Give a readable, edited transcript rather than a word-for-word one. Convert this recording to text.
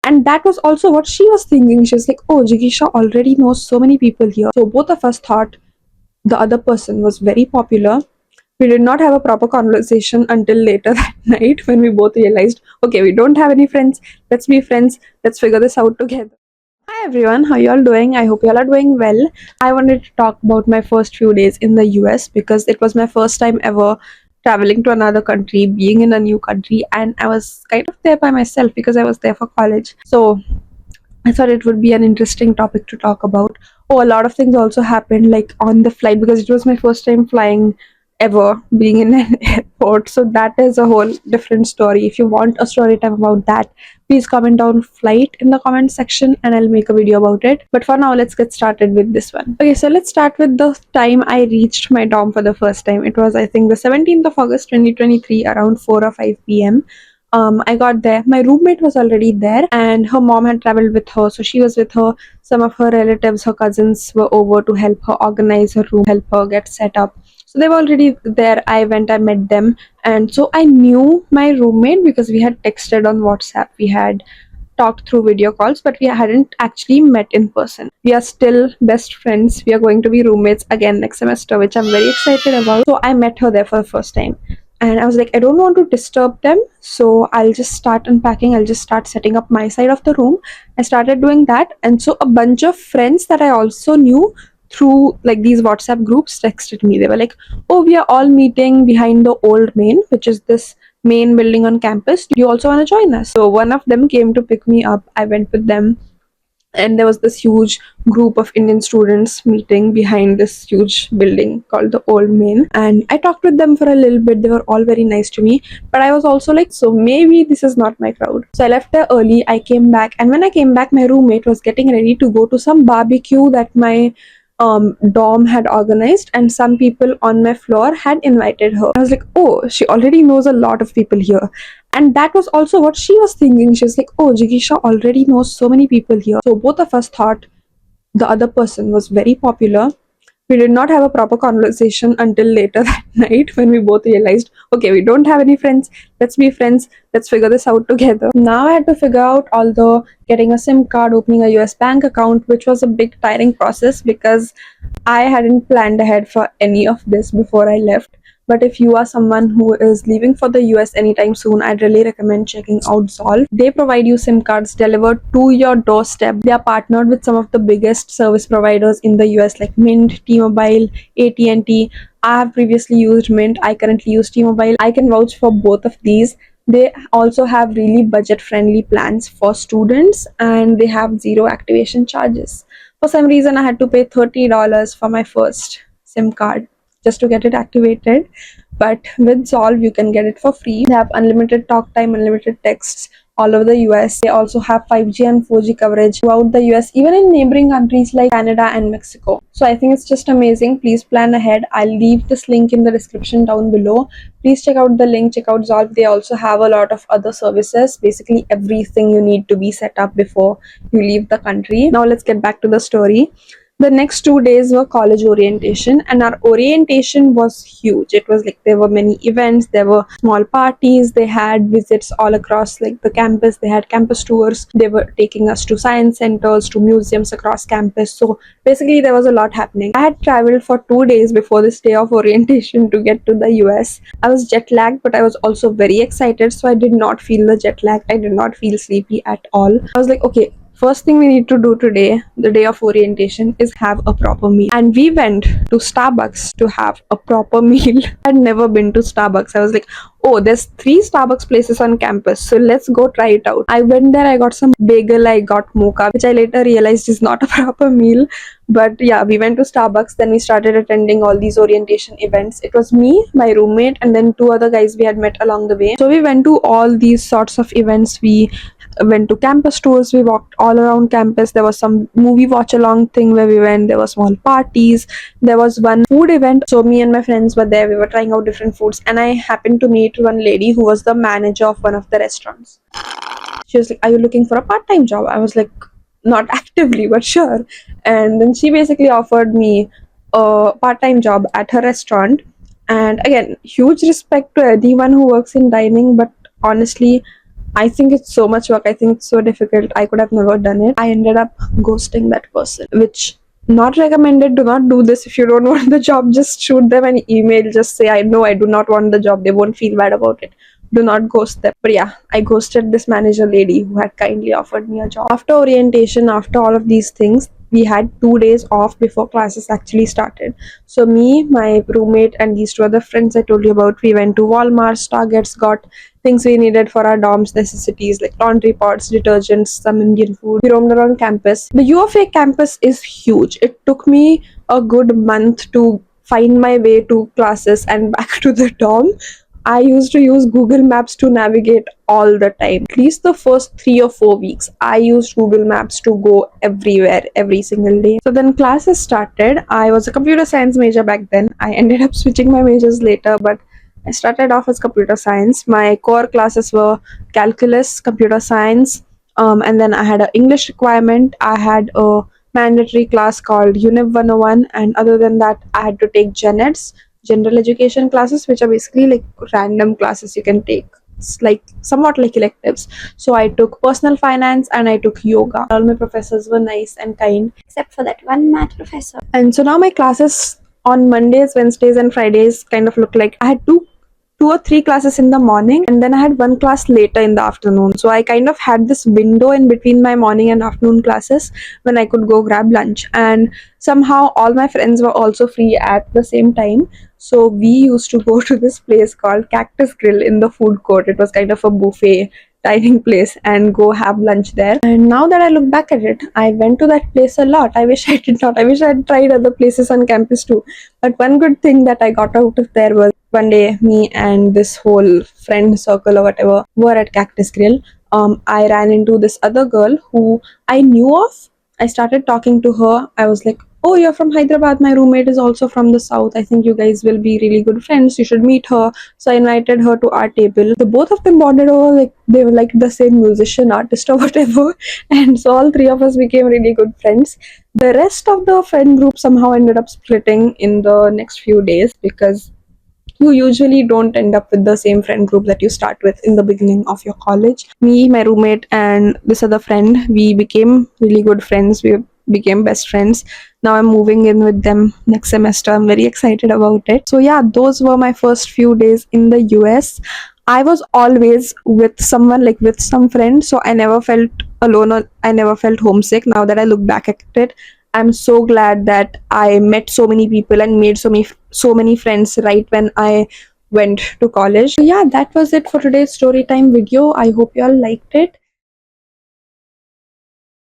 And that was also what she was thinking. She was like, oh, Jigisha already knows so many people here. So both of us thought the other person was very popular. We did not have a proper conversation until later that night when we both realized, okay, we don't have any friends. Let's be friends. Let's figure this out together. Hi everyone, how y'all doing? I hope y'all are doing well. I wanted to talk about my first few days in the US because it was my first time ever traveling to another country, being in a new country, and I was kind of there by myself because I was there for college. So I thought it would be an interesting topic to talk about. Oh, a lot of things also happened like on the flight because it was my first time flying ever being in an airport. So that is a whole different story. If you want a story time about that, please comment down flight in the comment section and I'll make a video about it. But for now, let's get started with this one. Okay, so let's start with the time I reached my dorm for the first time. It was, I think, the 17th of August 2023 around 4 or 5 p.m. I got there. My roommate was already there, and her mom had traveled with her, so she was with her. Some of her relatives, her cousins, were over to help her organize her room, help her get set up. So they were already there. I went, I met them, and so I knew my roommate because we had texted on WhatsApp. We had talked through video calls, but we hadn't actually met in person. We are still best friends. We are going to be roommates again next semester, which I'm very excited about. So I met her there for the first time. And I was like, I don't want to disturb them. So I'll just start unpacking. I'll just start setting up my side of the room. I started doing that. And so a bunch of friends that I also knew through like these WhatsApp groups texted me. They were like, oh, we are all meeting behind the old main, which is this main building on campus. Do you also want to join us? So one of them came to pick me up. I went with them, and there was this huge group of Indian students meeting behind this huge building called the Old Main. And I talked with them for a little bit. They were all very nice to me, but I was also like, so maybe this is not my crowd. So I left there early. I came back, and when I came back, my roommate was getting ready to go to some barbecue that my dorm had organized, and some people on my floor had invited her. I was like, oh, she already knows a lot of people here. And that was also what she was thinking. She was like, oh, Jigisha already knows so many people here. So both of us thought the other person was very popular. We did not have a proper conversation until later that night when we both realized, okay, we don't have any friends. Let's be friends. Let's figure this out together. Now I had to figure out all the getting a SIM card, opening a US bank account, which was a big tiring process because I hadn't planned ahead for any of this before I left. But if you are someone who is leaving for the US anytime soon, I'd really recommend checking out Zolve. They provide you SIM cards delivered to your doorstep. They are partnered with some of the biggest service providers in the US like Mint, T-Mobile, AT&T. I have previously used Mint. I currently use T-Mobile. I can vouch for both of these. They also have really budget friendly plans for students, and they have zero activation charges. For some reason, I had to pay $30 for my first SIM card just to get it activated. But with Zolve, you can get it for free. They have unlimited talk time, unlimited texts all over the US. They also have 5G and 4G coverage throughout the US, even in neighboring countries like Canada and Mexico. So I think it's just amazing. Please plan ahead. I'll leave this link in the description down below. Please check out the link, check out Zolve. They also have a lot of other services, basically everything you need to be set up before you leave the country. Now let's get back to the story. The next 2 days were college orientation, and our orientation was huge. It was like there were many events, there were small parties, they had visits all across like the campus, they had campus tours, they were taking us to science centers, to museums across campus. So basically there was a lot happening. I had traveled for 2 days before this day of orientation to get to the US. I was jet lagged, but I was also very excited, so I did not feel the jet lag. I did not feel sleepy at all. I was like, okay, first thing we need to do today, the day of orientation, is have a proper meal. And we went to Starbucks to have a proper meal. I'd never been to Starbucks. I was like, oh, there's 3 Starbucks places on campus, so let's go try it out. I went there, I got some bagel, I got mocha, which I later realized is not a proper meal. But yeah, we went to Starbucks, then we started attending all these orientation events. It was me, my roommate, and then 2 other guys we had met along the way. So we went to all these sorts of events. We went to campus tours, we walked all around campus. There was some movie watch along thing where we went. There were small parties, there was one food event. So me and my friends were there, we were trying out different foods, and I happened to meet one lady who was the manager of one of the restaurants. She was like, are you looking for a part-time job? I was like, not actively, but sure. And then she basically offered me a part-time job at her restaurant. And again, huge respect to anyone who works in dining, but honestly, I think it's so much work. I think it's so difficult. I could have never done it. I ended up ghosting that person, which not recommended. Do not do this if you don't want the job. Just shoot them an email. Just say, I know I do not want the job. They won't feel bad about it. Do not ghost them. But yeah, I ghosted this manager lady who had kindly offered me a job. After orientation, after all of these things, we had 2 days off before classes actually started. So me, my roommate, and these two other friends I told you about, we went to Walmart, Targets, got things we needed for our dorms necessities like laundry pots, detergents, some Indian food. We roamed around campus. The U of A campus is huge. It took me a good month to find my way to classes and back to the dorm. I used to use Google Maps to navigate all the time. At least the first 3 or 4 weeks, I used Google Maps to go everywhere, every single day. So then classes started. I was a computer science major back then. I ended up switching my majors later, but I started off as computer science. My core classes were calculus, computer science, and then I had an English requirement. I had a mandatory class called Univ 101, and other than that, I had to take Gen Eds, general education classes, which are basically like random classes you can take. It's like somewhat like electives. So I took personal finance and I took yoga. All my professors were nice and kind, except for that one math professor. And so now my classes on Mondays, Wednesdays, and Fridays kind of look like I had two or three classes in the morning, and then I had one class later in the afternoon. So I kind of had this window in between my morning and afternoon classes when I could go grab lunch. And somehow all my friends were also free at the same time. So we used to go to this place called Cactus Grill in the food court. It was kind of a buffet dining place and go have lunch there. And now that I look back at it, I went to that place a lot. I wish I did not. I wish I had tried other places on campus too. But one good thing that I got out of there was one day me and this whole friend circle or whatever were at Cactus Grill. I ran into this other girl who I knew of. I started talking to her. I was like, oh, you're from Hyderabad. My roommate is also from the south. I think you guys will be really good friends. You should meet her. So I invited her to our table. The both of them bonded over like they were like the same musician, artist, or whatever. And so all three of us became really good friends. The rest of the friend group somehow ended up splitting in the next few days because you usually don't end up with the same friend group that you start with in the beginning of your college. Me, my roommate, and this other friend, we became really good friends. We became best friends. Now I'm moving in with them next semester. I'm very excited about it. So yeah, those were my first few days in the US. I was always with someone, like with some friend, so I never felt alone or I never felt homesick. Now that I look back at it, I'm so glad that I met so many people and made so many friends right when I went to college. So yeah, that was it for today's story time video. I hope you all liked it.